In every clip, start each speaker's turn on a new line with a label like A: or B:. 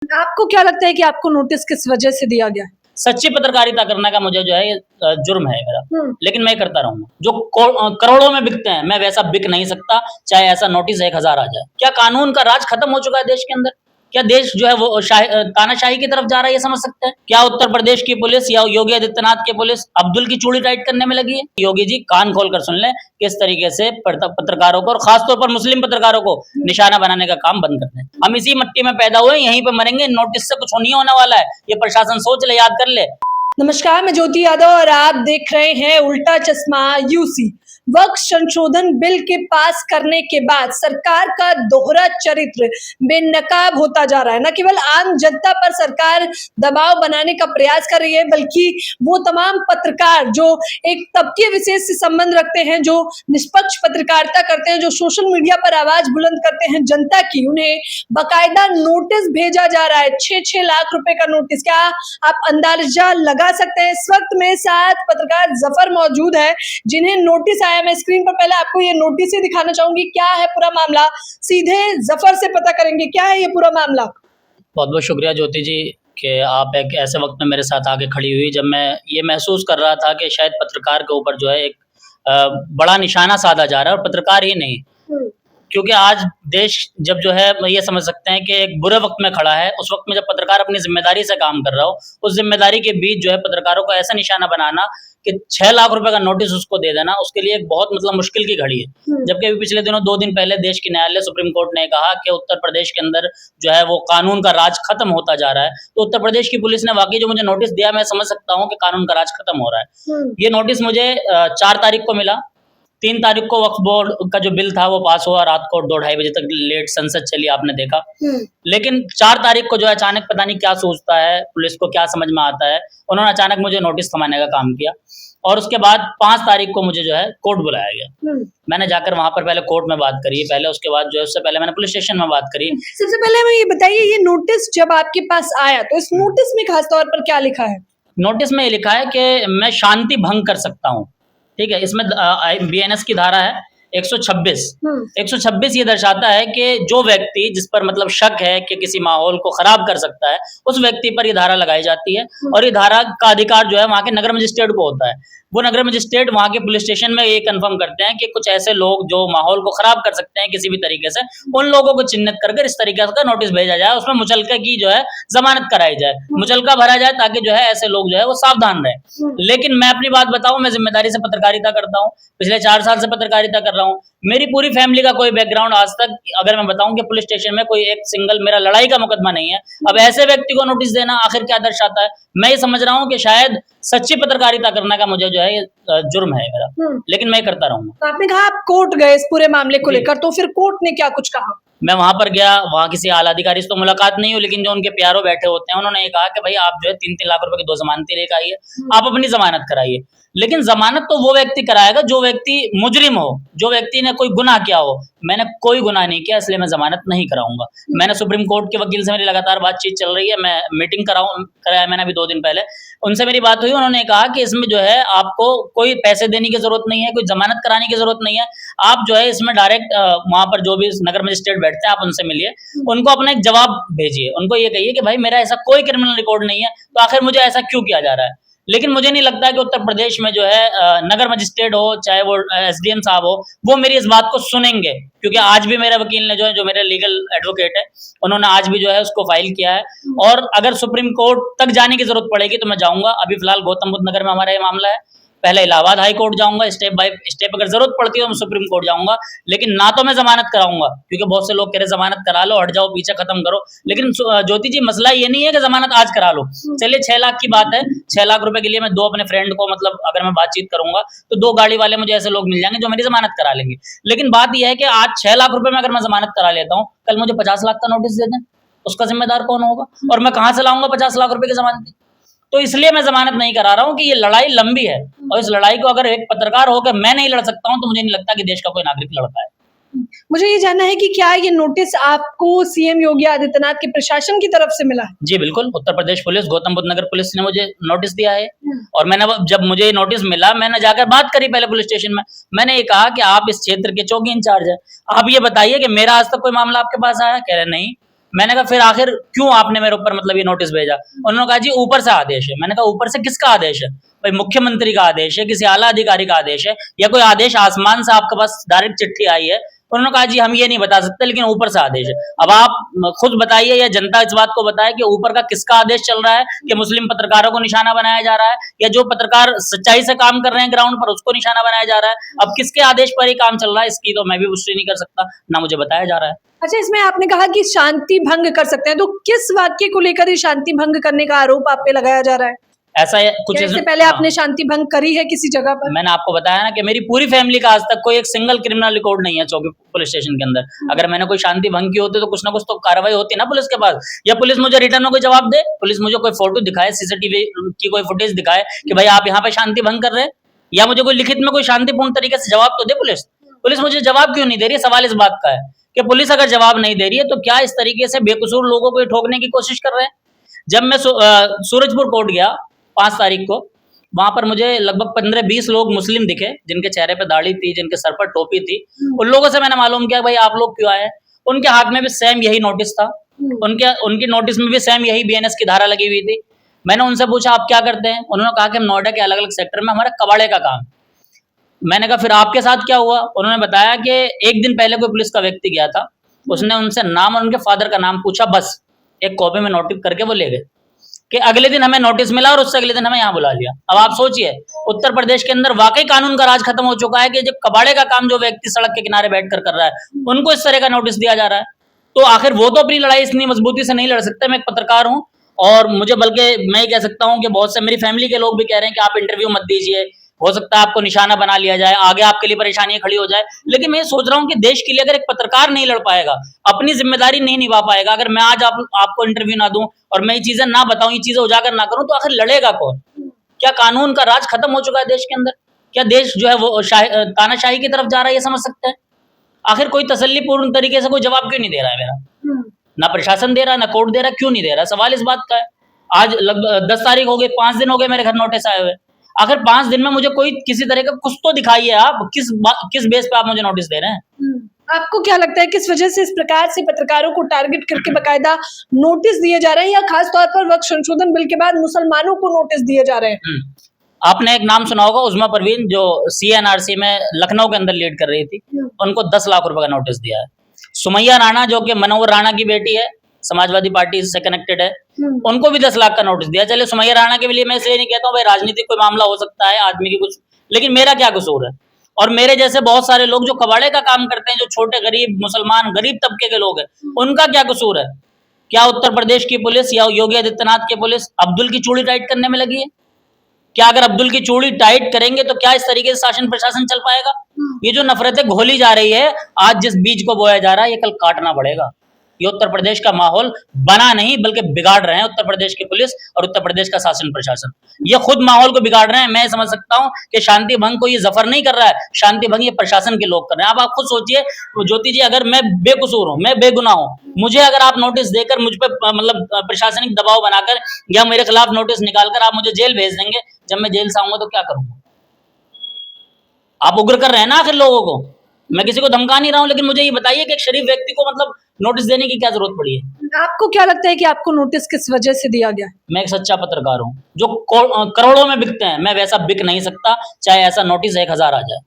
A: आपको क्या लगता है कि आपको नोटिस किस वजह से दिया गया?
B: सच्ची पत्रकारिता करने का मुझे जो है जुर्म है मेरा, लेकिन मैं करता रहूंगा। जो करोड़ों में बिकते हैं, मैं वैसा बिक नहीं सकता, चाहे ऐसा नोटिस 1000 आ जाए। क्या कानून का राज खत्म हो चुका है देश के अंदर? क्या देश जो है वो तानाशाही की तरफ जा रहा है, ये समझ सकते हैं? क्या उत्तर प्रदेश की पुलिस या योगी आदित्यनाथ की पुलिस अब्दुल की चूड़ी टाइट करने में लगी है? योगी जी कान खोल कर सुन लें, किस तरीके से पत्रकारों को और खासतौर पर मुस्लिम पत्रकारों को निशाना बनाने का काम बंद करते हैं। हम इसी मिट्टी में पैदा हुए, यहीं पे मरेंगे, नोटिस से कुछ नहीं होने वाला है, ये प्रशासन सोच ले, याद कर ले।
A: नमस्कार, मैं ज्योति यादव और आप देख रहे हैं उल्टा चश्मा यूसी। वक्फ संशोधन बिल के पास करने के बाद सरकार का दोहरा चरित्र बेनकाब होता जा रहा है। न केवल आम जनता पर सरकार दबाव बनाने का प्रयास कर रही है, बल्कि वो तमाम पत्रकार जो एक तबके विशेष से संबंध रखते हैं, जो निष्पक्ष पत्रकारिता करते हैं, जो सोशल मीडिया पर आवाज बुलंद करते हैं जनता की, उन्हें बाकायदा नोटिस भेजा जा रहा है। 6-6 लाख रुपए का नोटिस। क्या आप अंदाजा लगा सकते हैं? इस वक्त मेरे साथ पत्रकार जफर मौजूद है, जिन्हें नोटिस आया। मैं स्क्रीन पर पहले आपको ये नोटिस ही दिखाना चाहूंगी। क्या है पूरा मामला, सीधे जफर से पता करेंगे क्या है ये पूरा मामला।
B: बहुत बहुत शुक्रिया ज्योति जी कि आप एक ऐसे वक्त में मेरे साथ आके खड़ी हुई जब मैं ये महसूस कर रहा था कि शायद पत्रकार के ऊपर जो है एक बड़ा निशाना साधा जा रहा है, और पत्रकार ही नहीं, क्योंकि आज देश जब जो है ये समझ सकते हैं कि एक बुरे वक्त में खड़ा है, उस वक्त में जब पत्रकार अपनी जिम्मेदारी से काम कर रहा हो, उस जिम्मेदारी के बीच जो है पत्रकारों को ऐसा निशाना बनाना कि 6 लाख रुपए का नोटिस उसको दे देना, उसके लिए एक बहुत मतलब मुश्किल की घड़ी है। जबकि अभी पिछले दिनों 2 दिन पहले देश की न्यायालय सुप्रीम कोर्ट ने कहा कि उत्तर प्रदेश के अंदर जो है वो कानून का राज खत्म होता जा रहा है। तो उत्तर प्रदेश की पुलिस ने वाकई जो मुझे नोटिस दिया, मैं समझ सकता हूँ कि कानून का राज खत्म हो रहा है। ये नोटिस मुझे 4 तारीख को मिला। 3 तारीख को वक्फ बोर्ड का जो बिल था वो पास हुआ, रात को 2-2:30 बजे तक लेट संसद चली, आपने देखा। लेकिन 4 तारीख को जो है अचानक पता नहीं क्या सोचता है, पुलिस को क्या समझ में आता है, उन्होंने अचानक मुझे नोटिस थमाने का काम किया। और उसके बाद 5 तारीख को मुझे जो है कोर्ट बुलाया गया। मैंने जाकर वहां पर पहले कोर्ट में बात करी, पहले उसके बाद जो है उससे पहले मैंने पुलिस स्टेशन में बात करी।
A: सबसे पहले हमें ये बताइए, ये नोटिस जब आपके पास आया तो इस नोटिस में खास तौर पर क्या लिखा है?
B: नोटिस में ये लिखा है कि मैं शांति भंग कर सकता हूँ, ठीक है। इसमें बीएनएस की धारा है 126। 126 ये दर्शाता है कि जो व्यक्ति जिस पर मतलब शक है कि किसी माहौल को खराब कर सकता है, उस व्यक्ति पर ये धारा लगाई जाती है। और ये धारा का अधिकार जो है वहाँ के नगर मजिस्ट्रेट को होता है। वो नगर मजिस्ट्रेट वहाँ के पुलिस स्टेशन में ये कंफर्म करते हैं कि कुछ ऐसे लोग जो माहौल को खराब कर सकते हैं किसी भी तरीके से, उन लोगों को चिन्हित करके इस तरीके का नोटिस भेजा जाए, उसमें मुचलके की जो है जमानत कराई जाए, मुचलका भरा जाए, ताकि जो है ऐसे लोग जो है वो सावधान रहे। लेकिन मैं अपनी बात बताऊं, मैं जिम्मेदारी से पत्रकारिता करता हूँ, पिछले 4 साल से पत्रकारिता कर रहा हूँ। मेरी पूरी फैमिली का कोई बैकग्राउंड आज तक, अगर मैं बताऊं कि पुलिस स्टेशन में कोई एक सिंगल मेरा लड़ाई का मुकदमा नहीं है। अब ऐसे व्यक्ति को नोटिस देना आखिर क्या दर्शाता है? मैं ये समझ रहा हूँ कि शायद सच्ची पत्रकारिता करने का मुझे जो है जुर्म है मेरा, लेकिन मैं करता रहूंगा।
A: तो आपने कहा आप कोर्ट गए इस पूरे मामले को लेकर, तो फिर कोर्ट ने क्या कुछ कहा?
B: मैं वहां पर गया, वहां किसी आला अधिकारी से तो मुलाकात नहीं हुई, लेकिन जो उनके प्यारो बैठे होते हैं उन्होंने ये कहा कि भाई आप जो है 3-3 लाख रुपए की 2 जमानतें लेकर आइए, आप अपनी जमानत कराइए। लेकिन जमानत तो वो व्यक्ति कराएगा जो व्यक्ति मुजरिम हो, जो व्यक्ति ने कोई गुनाह किया हो। मैंने कोई गुनाह नहीं किया, इसलिए मैं जमानत नहीं कराऊंगा। मैंने सुप्रीम कोर्ट के वकील से मेरी लगातार बातचीत चल रही है, मैं मीटिंग कराया मैंने अभी 2 दिन पहले, उनसे मेरी बात हुई। उन्होंने कहा कि इसमें जो है आपको कोई पैसे देने की जरूरत नहीं है, कोई जमानत कराने की जरूरत नहीं है। आप जो है इसमें डायरेक्ट वहां पर जो भी नगर मजिस्ट्रेट बैठते हैं आप उनसे मिलिए, उनको अपना एक जवाब भेजिए, उनको ये कहिए कि भाई मेरा ऐसा कोई क्रिमिनल रिकॉर्ड नहीं है, तो आखिर मुझे ऐसा क्यों किया जा रहा है। लेकिन मुझे नहीं लगता कि उत्तर प्रदेश में जो है नगर मजिस्ट्रेट हो चाहे वो एसडीएम साहब हो, वो मेरी इस बात को सुनेंगे। क्योंकि आज भी मेरे वकील ने जो मेरे लीगल एडवोकेट है, उन्होंने आज भी जो है उसको फाइल किया है। और अगर सुप्रीम कोर्ट तक जाने की जरूरत पड़ेगी तो मैं जाऊंगा। अभी फिलहाल गौतम बुद्ध नगर में हमारा ये मामला है, पहले इलाहाबाद हाई कोर्ट जाऊंगा, स्टेप बाय स्टेप अगर जरूरत पड़ती है मैं सुप्रीम कोर्ट जाऊंगा। लेकिन ना तो मैं जमानत कराऊंगा, क्योंकि बहुत से लोग कह रहे जमानत करा लो, हट जाओ, पीछे खत्म करो। लेकिन ज्योति जी मसला ये नहीं है कि जमानत आज करा लो। चलिए 6 लाख की बात है, 6 लाख रुपए के लिए मैं 2 अपने फ्रेंड को, मतलब अगर मैं बातचीत करूंगा तो 2 गाड़ी वाले मुझे ऐसे लोग मिल जाएंगे जो मेरी जमानत करा लेंगे। लेकिन बात यह है कि आज 6 लाख रुपए में अगर मैं जमानत करा लेता हूँ, कल मुझे 50 लाख का नोटिस दे दें, उसका जिम्मेदार कौन होगा? और मैं कहां से लाऊंगा 50 लाख रुपए की जमानत? तो इसलिए मैं जमानत नहीं करा रहा हूँ कि ये लड़ाई लंबी है, और इस लड़ाई को अगर एक पत्रकार होकर मैं नहीं लड़ सकता हूँ तो मुझे नहीं लगता कि देश का कोई नागरिक लड़ पाए।
A: मुझे ये जानना है कि क्या ये नोटिस आपको सीएम योगी आदित्यनाथ के प्रशासन की तरफ से मिला?
B: जी बिल्कुल, उत्तर प्रदेश पुलिस, गौतम बुद्ध नगर पुलिस ने मुझे नोटिस दिया है। और मैंने जब मुझे ये नोटिस मिला, मैंने जाकर बात करी पहले पुलिस स्टेशन में। मैंने ये कहा कि आप इस क्षेत्र के चौकी इंचार्ज है, आप ये बताइए कि मेरा आज तक कोई मामला आपके पास आया? कह रहे नहीं। मैंने कहा फिर आखिर क्यों आपने मेरे ऊपर मतलब ये नोटिस भेजा? उन्होंने कहा जी ऊपर से आदेश है। मैंने कहा ऊपर से किसका आदेश है? भाई मुख्यमंत्री का आदेश है, किसी आला अधिकारी का आदेश है, या कोई आदेश आसमान से आपके पास डायरेक्ट चिट्ठी आई है? उन्होंने कहा जी हम ये नहीं बता सकते, लेकिन ऊपर से आदेश है। अब आप खुद बताइए या जनता इस बात को बताए कि ऊपर का किसका आदेश चल रहा है कि मुस्लिम पत्रकारों को निशाना बनाया जा रहा है, या जो पत्रकार सच्चाई से काम कर रहे हैं ग्राउंड पर उसको निशाना बनाया जा रहा है? अब किसके आदेश पर ये काम चल रहा है, इसकी तो मैं भी पुष्टि नहीं कर सकता, ना मुझे बताया जा रहा है।
A: अच्छा, इसमें आपने कहा कि शांति भंग कर सकते हैं, तो किस वाक्य को लेकर ये शांति भंग करने का आरोप आप पे लगाया जा रहा है?
B: ऐसा है कुछ
A: क्या इससे पहले आपने शांति भंग करी है किसी जगह पर?
B: मैंने आपको बताया ना कि मेरी पूरी फैमिली का आज तक कोई एक सिंगल क्रिमिनल रिकॉर्ड नहीं है चौकी पुलिस स्टेशन के अंदर। अगर मैंने कोई शांति भंग की होती तो कुछ ना कुछ तो कार्रवाई होती ना पुलिस के पास, या पुलिस मुझे रिटर्न में कोई जवाब दे, पुलिस मुझे कोई फोटो दिखाए, सीसीटीवी की कोई फुटेज दिखाए कि भाई आप यहाँ पे शांति भंग कर रहे हैं, या मुझे कोई लिखित में कोई शांतिपूर्ण तरीके से जवाब तो दे पुलिस। पुलिस मुझे जवाब क्यों नहीं दे रही है? सवाल इस बात का है कि पुलिस अगर जवाब नहीं दे रही है तो क्या इस तरीके से बेकसूर लोगों को ठोकने की कोशिश कर रहे हैं? जब मैं सूरजपुर कोर्ट गया 5 तारीख को, वहां पर मुझे लगभग 15-20 लोग मुस्लिम दिखे जिनके चेहरे पे दाढ़ी थी, जिनके सर पर टोपी थी। उन लोगों से मैंने मालूम किया भाई आप लोग क्यों आए? उनके हाथ में भी सेम यही नोटिस था, उनकी नोटिस में भी सेम यही बीएनएस की धारा लगी हुई थी। मैंने उनसे पूछा आप क्या करते हैं? उन्होंने कहा कि हम नोएडा के अलग अलग सेक्टर में हमारा कबाड़े का काम। मैंने कहा फिर आपके साथ क्या हुआ? उन्होंने बताया कि एक दिन पहले कोई पुलिस का व्यक्ति गया था, उसने उनसे नाम और उनके फादर का नाम पूछा, बस एक कॉपी में नोटिस करके वो ले गए कि अगले दिन हमें नोटिस मिला और उससे अगले दिन हमें यहाँ बुला लिया। अब आप सोचिए उत्तर प्रदेश के अंदर वाकई कानून का राज खत्म हो चुका है कि जब कबाड़े का काम जो व्यक्ति सड़क के किनारे बैठकर कर रहा है उनको इस तरह का नोटिस दिया जा रहा है, तो आखिर वो तो अपनी लड़ाई इतनी मजबूती से नहीं लड़ सकते। मैं एक पत्रकार हूँ और मुझे बल्कि मैं कह सकता हूँ कि बहुत से मेरी फैमिली के लोग भी कह रहे हैं कि आप इंटरव्यू मत दीजिए, हो सकता है आपको निशाना बना लिया जाए, आगे आपके लिए परेशानियां खड़ी हो जाए। लेकिन मैं सोच रहा हूँ कि देश के लिए अगर एक पत्रकार नहीं लड़ पाएगा, अपनी जिम्मेदारी नहीं निभा पाएगा, अगर मैं आज आपको इंटरव्यू ना दूं और मैं ये चीजें ना बताऊं, ये चीजें उजागर ना करूं, तो आखिर लड़ेगा कौन? क्या कानून का राज खत्म हो चुका है देश के अंदर? क्या देश जो है वो तानाशाही की तरफ जा रहा है? ये समझ सकते हैं? आखिर कोई तसल्लीपूर्ण तरीके से कोई जवाब क्यों नहीं दे रहा है मेरा? ना प्रशासन दे रहा, ना कोर्ट दे रहा, क्यों नहीं दे रहा? सवाल इस बात का है। आज लगभग 10 तारीख हो गई, 5 दिन हो गए मेरे घर नोटिस आए हुए। आखिर 5 दिन में मुझे कोई किसी तरह का कुछ तो दिखाइए, आप किस बेस पे आप मुझे नोटिस दे रहे हैं?
A: आपको क्या लगता है किस वजह से इस प्रकार से पत्रकारों को टारगेट करके बकायदा नोटिस दिए जा रहे हैं, या खास तौर पर वक्त संशोधन बिल के बाद मुसलमानों को नोटिस दिए जा रहे हैं?
B: आपने एक नाम सुना होगा, उज़्मा परवीन, जो सीएनआरसी में लखनऊ के अंदर लीड कर रही थी, उनको 10 लाख रुपए का नोटिस दिया है। सुमैया राणा जो कि मनोहर राणा की बेटी है, समाजवादी पार्टी से कनेक्टेड है, उनको भी 10 लाख का नोटिस दिया। चलिए सुमैया राणा के लिए मैं इसलिए नहीं कहता हूँ भाई राजनीतिक कोई मामला हो सकता है आदमी की कुछ, लेकिन मेरा क्या कसूर है? और मेरे जैसे बहुत सारे लोग जो कबाड़े का काम करते हैं, जो छोटे गरीब मुसलमान गरीब तबके के लोग हैं, उनका क्या कसूर है? क्या उत्तर प्रदेश की पुलिस या योगी आदित्यनाथ की पुलिस अब्दुल की चूड़ी टाइट करने में लगी है? क्या अगर अब्दुल की चूड़ी टाइट करेंगे तो क्या इस तरीके से शासन प्रशासन चल पाएगा? ये जो नफरतें घोली जा रही है, आज जिस बीज को बोया जा रहा है, ये कल काटना पड़ेगा। ये उत्तर प्रदेश का माहौल बना नहीं बल्कि बिगाड़ रहे हैं उत्तर प्रदेश की पुलिस और उत्तर प्रदेश का शासन प्रशासन। ये खुद माहौल को बिगाड़ रहे हैं। मैं समझ सकता हूं कि शांति भंग को ये जफर नहीं कर रहा है, शांति भंग ये प्रशासन के लोग कर रहे हैं। अब आप खुद सोचिए ज्योति जी, अगर मैं बेकसूर हूं, मैं बेगुनाह हूं, मुझे अगर आप नोटिस देकर मुझ पर मतलब प्रशासनिक दबाव बनाकर या मेरे खिलाफ नोटिस निकालकर आप मुझे जेल भेज देंगे, जब मैं जेल से आऊंगा तो क्या करूंगा? आप उग्र कर रहे हैं ना आखिर लोगों को। मैं किसी को धमका नहीं रहा हूं, लेकिन मुझे ये बताइए कि एक शरीफ व्यक्ति को मतलब नोटिस देने की क्या जरूरत पड़ी है?
A: आपको क्या लगता है कि आपको नोटिस किस वजह से दिया गया?
B: मैं एक सच्चा पत्रकार हूं, जो करोड़ों में बिकते हैं, मैं वैसा बिक नहीं सकता, चाहे ऐसा नोटिस 1000 आ जाए,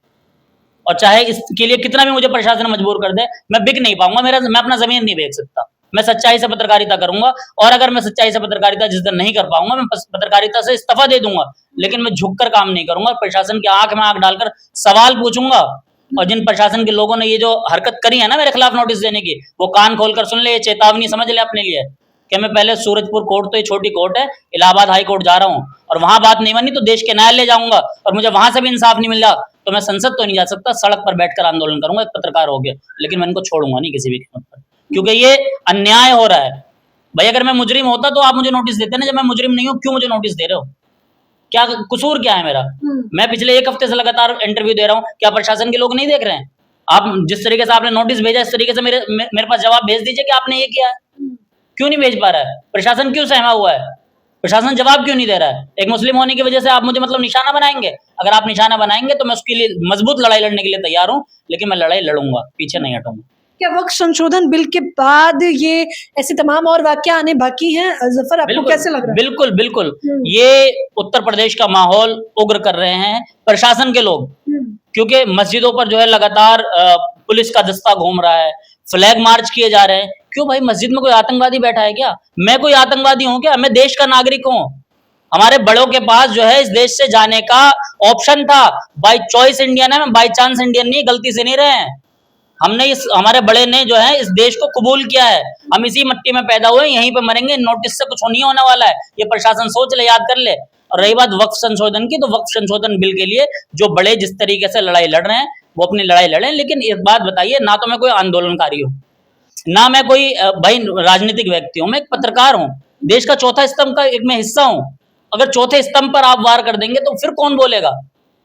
B: और चाहे इसके लिए कितना भी मुझे प्रशासन मजबूर कर दे, मैं बिक नहीं पाऊंगा। मैं अपना जमीन नहीं बेच सकता। मैं सच्चाई से पत्रकारिता करूंगा, और अगर मैं सच्चाई से पत्रकारिता जिस दिन नहीं कर पाऊंगा, मैं पत्रकारिता से इस्तीफा दे दूंगा, लेकिन मैं झुककर काम नहीं करूंगा। प्रशासन की आंख में आंख डालकर सवाल पूछूंगा, और जिन प्रशासन के लोगों ने ये जो हरकत करी है ना मेरे खिलाफ नोटिस देने की, वो कान खोलकर सुन ले, ये चेतावनी समझ ले अपने लिए कि मैं पहले सूरजपुर कोर्ट, तो ये छोटी कोर्ट है, इलाहाबाद हाई कोर्ट जा रहा हूँ, और वहां बात नहीं बनी तो देश के न्यायालय जाऊंगा, और मुझे वहां से भी इंसाफ नहीं मिल रहा तो मैं संसद तो नहीं जा सकता, सड़क पर बैठकर आंदोलन करूंगा, एक पत्रकार हो गया। लेकिन मैं इनको छोड़ूंगा नहीं किसी भी कीमत पर, क्योंकि ये अन्याय हो रहा है। भाई अगर मैं मुजरिम होता तो आप मुझे नोटिस देते ना, जब मैं मुजरिम नहीं हूं क्यों मुझे नोटिस दे रहे हो? क्या कसूर क्या है मेरा? मैं पिछले 1 हफ्ते से लगातार इंटरव्यू दे रहा हूं, क्या प्रशासन के लोग नहीं देख रहे हैं? आप जिस तरीके से आपने नोटिस भेजा, इस तरीके से मेरे पास जवाब भेज दीजिए कि आपने ये किया है। क्यों नहीं भेज पा रहा है? प्रशासन क्यों सहमा हुआ है? प्रशासन जवाब क्यों नहीं दे रहा है? एक मुस्लिम होने की वजह से आप मुझे मतलब निशाना बनाएंगे? अगर आप निशाना बनाएंगे तो मैं उसके लिए मजबूत लड़ाई लड़ने के लिए तैयार हूं, लेकिन मैं लड़ाई लड़ूंगा, पीछे नहीं हटूंगा।
A: क्या वक्त संशोधन बिल के बाद ये ऐसे तमाम और वाकया आने बाकी हैं? जफर, आपको कैसे लग रहा है?
B: बिल्कुल बिल्कुल ये उत्तर प्रदेश का माहौल उग्र कर रहे हैं प्रशासन के लोग, क्योंकि मस्जिदों पर जो है लगातार पुलिस का दस्ता घूम रहा है, फ्लैग मार्च किए जा रहे हैं। क्यों भाई, मस्जिद में कोई आतंकवादी बैठा है क्या? मैं कोई आतंकवादी हूं क्या? मैं देश का नागरिक हूं। हमारे बड़ों के पास जो है इस देश से जाने का ऑप्शन था। बाय चॉइस इंडियन है, मैं बाय चांस इंडियन नहीं, गलती से नहीं रहे हैं। हमने इस हमारे बड़े ने जो है इस देश को कबूल किया है। हम इसी मिट्टी में पैदा हुए, यहीं पे मरेंगे। नोटिस से कुछ नहीं होने वाला है, ये प्रशासन सोच ले, याद कर ले। और रही बात वक्फ संशोधन की, तो वक्फ संशोधन बिल के लिए जो बड़े जिस तरीके से लड़ाई लड़ रहे हैं वो अपनी लड़ाई लड़े, लेकिन एक बात बताइए, ना तो मैं कोई आंदोलनकारी हूँ, ना मैं कोई भाई राजनीतिक व्यक्ति हूँ, मैं एक पत्रकार हूँ, देश का चौथा स्तंभ का एक मैं हिस्सा हूँ। अगर चौथे स्तंभ पर आप वार कर देंगे तो फिर कौन बोलेगा?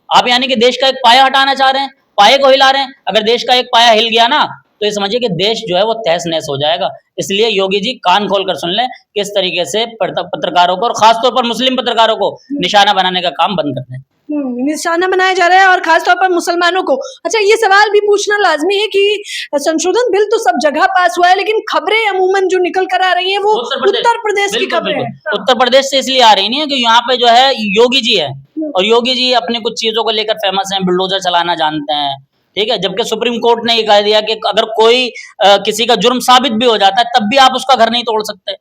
B: आप यानी कि देश का एक पाया हटाना चाह रहे हैं, पाये को हिला रहे हैं। अगर देश का एक पाया हिल गया ना, तो ये समझिए कि देश जो है वो तहस नहस हो जाएगा। इसलिए योगी जी कान खोल कर सुन लें, किस तरीके से पत्रकारों को और खासतौर पर मुस्लिम पत्रकारों को निशाना बनाने का काम बंद कर दें।
A: निशाना बनाया जा रहा है, और खासतौर पर मुसलमानों को। अच्छा, ये सवाल भी पूछना लाजमी है कि संशोधन बिल तो सब जगह पास हुआ है, लेकिन खबरें अमूमन जो निकल कर आ रही हैं वो उत्तर प्रदेश की खबरें हैं।
B: उत्तर प्रदेश से इसलिए आ रही नहीं है कि यहाँ पे जो है योगी जी है, और योगी जी अपनी कुछ चीजों को लेकर फेमस हैं, बुलडोजर चलाना जानते हैं, ठीक है। जबकि सुप्रीम कोर्ट ने ये कह दिया कि अगर कोई किसी का जुर्म साबित भी हो जाता है, तब भी आप उसका घर नहीं तोड़ सकते।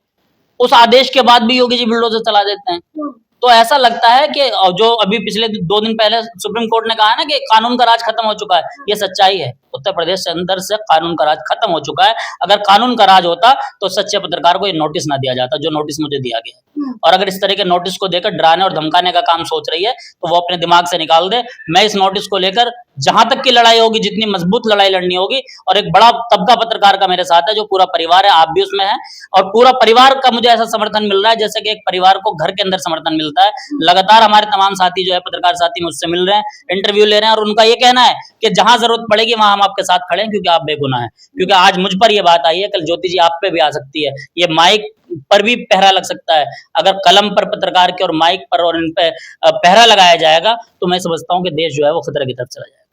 B: उस आदेश के बाद भी योगी जी बुलडोजर चला देते हैं। तो ऐसा लगता है कि जो अभी पिछले 2 दिन पहले सुप्रीम कोर्ट ने कहा ना कि कानून का राज खत्म हो चुका है, ये सच्चाई है। उत्तर प्रदेश के अंदर से कानून का राज खत्म हो चुका है। अगर कानून का राज होता तो सच्चे पत्रकार को ये नोटिस ना दिया जाता, जो नोटिस मुझे दिया गया। और अगर इस तरह के नोटिस को देकर डराने और धमकाने का काम सोच रही है, तो वो अपने दिमाग से निकाल दे। मैं इस नोटिस को लेकर जहां तक की लड़ाई होगी, जितनी मजबूत लड़ाई लड़नी होगी, और एक बड़ा तबका पत्रकार का मेरे साथ है, जो पूरा परिवार है, आप भी उसमें है, और पूरा परिवार का मुझे ऐसा समर्थन मिल रहा है जैसे कि एक परिवार को घर के अंदर समर्थन मिलता है। लगातार हमारे तमाम साथी जो है पत्रकार साथी मुझसे मिल रहे हैं, इंटरव्यू ले रहे हैं, और उनका ये कहना है कि जहां जरूरत पड़ेगी वहां हम आपके साथ खड़े हैं, क्योंकि आप बेगुनाह हैं। क्योंकि आज मुझ पर ये बात आई है, कल ज्योति जी आप पे भी आ सकती है। ये माइक पर भी पहरा लग सकता है। अगर कलम पर पत्रकार के और माइक पर और इन पे पहरा लगाया जाएगा, तो मैं समझता हूं कि देश जो है वो खतरे की तरफ चला जाएगा।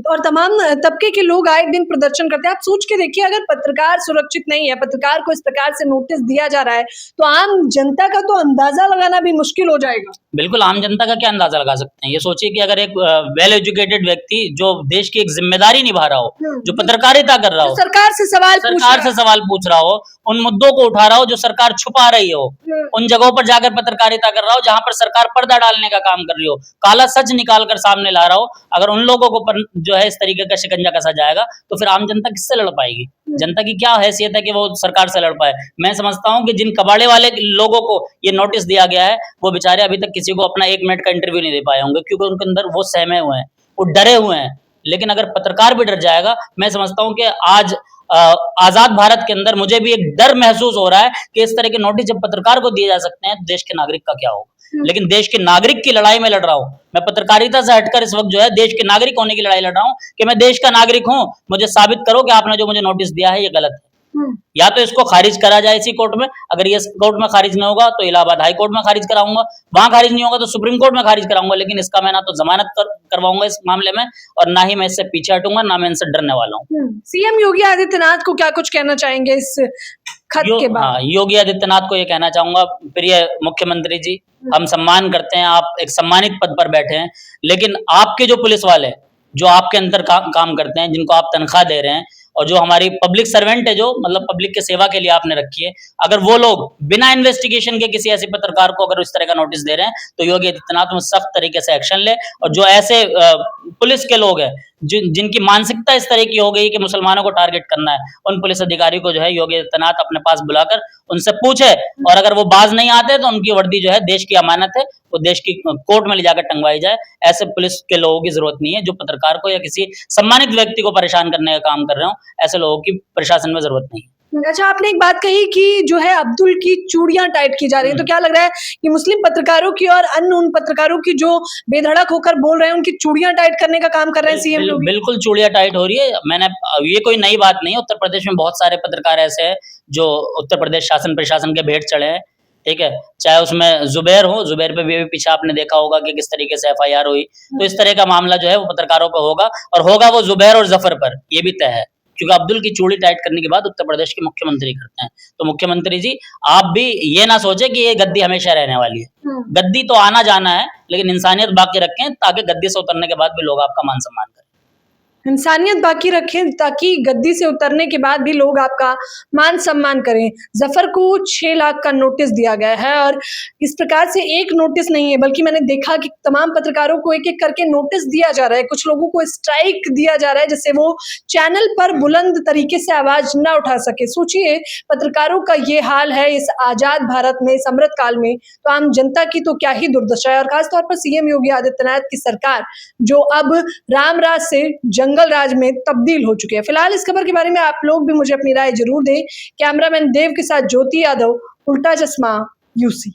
A: और तमाम तबके के लोग आए दिन प्रदर्शन करते हैं। आप सोच के देखिए, अगर पत्रकार सुरक्षित नहीं है, पत्रकार को इस प्रकार से नोटिस दिया जा रहा है, तो आम जनता का तो अंदाजा लगाना भी मुश्किल हो जाएगा।
B: बिल्कुल, आम जनता का क्या अंदाजा लगा सकते हैं? ये सोचिए कि अगर एक वेल एजुकेटेड व्यक्ति जो देश की एक जिम्मेदारी निभा रहा हो, जो पत्रकारिता कर रहा हो,
A: सरकार से सवाल
B: पूछ रहा हो, उन मुद्दों को उठा रहा हो जो सरकार छुपा रही हो, उन जगहों पर जाकर पत्रकारिता कर रहा हो जहां पर सरकार पर्दा डालने का काम कर रही हो, काला सच निकाल कर सामने ला रहा हो, अगर उन लोगों को जो है इस तरीके का शिकंजा कसा जाएगा, तो फिर आम जनता किससे लड़ पाएगी? जनता की क्या हैसियत है कि वो सरकार से लड़ पाए? मैं समझता हूं कि जिन कबाड़े वाले लोगों को ये नोटिस दिया गया है, वो बेचारे अभी तक किसी को अपना 1 मिनट का इंटरव्यू नहीं दे पाए होंगे, क्योंकि उनके अंदर वो सहमे हुए हैं, वो डरे हुए हैं। लेकिन अगर पत्रकार भी डर जाएगा, मैं समझता हूं कि आज आजाद भारत के अंदर मुझे भी एक डर महसूस हो रहा है कि इस तरह के नोटिस जब पत्रकार को दिए जा सकते हैं, देश के नागरिक का क्या होगा? लेकिन देश के नागरिक की लड़ाई में लड़ रहा हूं मैं, पत्रकारिता से हटकर इस वक्त जो है देश के नागरिक होने की लड़ाई लड़ रहा हूं कि मैं देश का नागरिक हूं। मुझे साबित करो कि आपने जो मुझे नोटिस दिया है ये गलत है। या तो इसको खारिज करा जाए इसी कोर्ट में, अगर ये कोर्ट में खारिज नहीं होगा तो इलाहाबाद हाई कोर्ट में खारिज कराऊंगा, वहां खारिज नहीं होगा तो सुप्रीम कोर्ट में खारिज कराऊंगा। लेकिन इसका मैं ना तो जमानत करवाऊंगा इस मामले में, और ना ही मैं इससे पीछे हटूंगा, ना मैं इनसे डरने वाला हूँ।
A: सीएम योगी आदित्यनाथ को क्या कुछ कहना चाहेंगे इस खत के बाद?
B: हाँ, योगी आदित्यनाथ को ये कहना चाहूंगा, प्रिय मुख्यमंत्री जी, हम सम्मान करते हैं, आप एक सम्मानित पद पर बैठे हैं, लेकिन आपके जो पुलिस वाले जो आपके अंदर काम करते हैं, जिनको आप तनख्वाह दे रहे हैं, और जो हमारी पब्लिक सर्वेंट है, जो मतलब पब्लिक के सेवा के लिए आपने रखी है, अगर वो लोग बिना इन्वेस्टिगेशन के किसी ऐसे पत्रकार को अगर इस तरह का नोटिस दे रहे हैं, तो योगी आदित्यनाथ में सख्त तरीके से एक्शन ले। और जो ऐसे पुलिस के लोग हैं जिनकी मानसिकता इस तरह की हो गई कि मुसलमानों को टारगेट करना है, उन पुलिस अधिकारी को जो है योगी आदित्यनाथ अपने पास बुलाकर उनसे पूछे, और अगर वो बाज नहीं आते तो उनकी वर्दी जो है देश की अमानत है, वो देश की कोर्ट में ले जाकर टंगवाई जाए। ऐसे पुलिस के लोगों की जरूरत नहीं है जो पत्रकार को या किसी सम्मानित व्यक्ति को परेशान करने का काम कर रहे हो। ऐसे लोगों की प्रशासन में जरूरत नहीं है।
A: अच्छा, आपने एक बात कही कि जो है अब्दुल की चूड़ियां टाइट की जा रही है, तो क्या लग रहा है कि मुस्लिम पत्रकारों की और अन्य उन पत्रकारों की जो बेधड़क होकर बोल रहे हैं, उनकी चूड़ियां टाइट करने का काम कर रहे हैं सीएम लोग?
B: बिल्कुल चूड़ियां टाइट हो रही है। मैंने ये कोई नई बात नहीं है, उत्तर प्रदेश में बहुत सारे पत्रकार ऐसे हैं जो उत्तर प्रदेश शासन प्रशासन के भेंट चढ़े हैं, ठीक है। चाहे उसमें जुबैर हो, जुबैर पे भी पीछे आपने देखा होगा कि किस तरीके से FIR हुई, तो इस तरह का मामला जो है वो पत्रकारों पर होगा, और होगा वो जुबैर और जफर पर, ये भी तय है। क्योंकि अब्दुल की चूड़ी टाइट करने के बाद उत्तर प्रदेश के मुख्यमंत्री करते हैं। तो मुख्यमंत्री जी, आप भी ये ना सोचे कि ये गद्दी हमेशा रहने वाली है। गद्दी तो आना जाना है, लेकिन इंसानियत बाकी रखें ताकि गद्दी से उतरने के बाद भी लोग आपका मान सम्मान करें।
A: इंसानियत बाकी रखें ताकि गद्दी से उतरने के बाद भी लोग आपका मान सम्मान करें। जफर को 6 लाख का नोटिस दिया गया है और इस प्रकार से एक नोटिस नहीं है, बल्कि मैंने देखा कि तमाम पत्रकारों को एक-एक करके नोटिस दिया जा रहा है। कुछ लोगों को स्ट्राइक दिया जा रहा है जिससे वो चैनल पर बुलंद तरीके से आवाज ना उठा सके। सोचिए, पत्रकारों का ये हाल है इस आजाद भारत में, इस अमृत काल में, तो आम जनता की तो क्या ही दुर्दशा है। और खासतौर पर सीएम योगी आदित्यनाथ की सरकार जो अब राम राज से जंगल राज में तब्दील हो चुके हैं। फिलहाल इस खबर के बारे में आप लोग भी मुझे अपनी राय जरूर दें। कैमरामैन देव के साथ ज्योति यादव, उल्टा चश्मा, यूसी।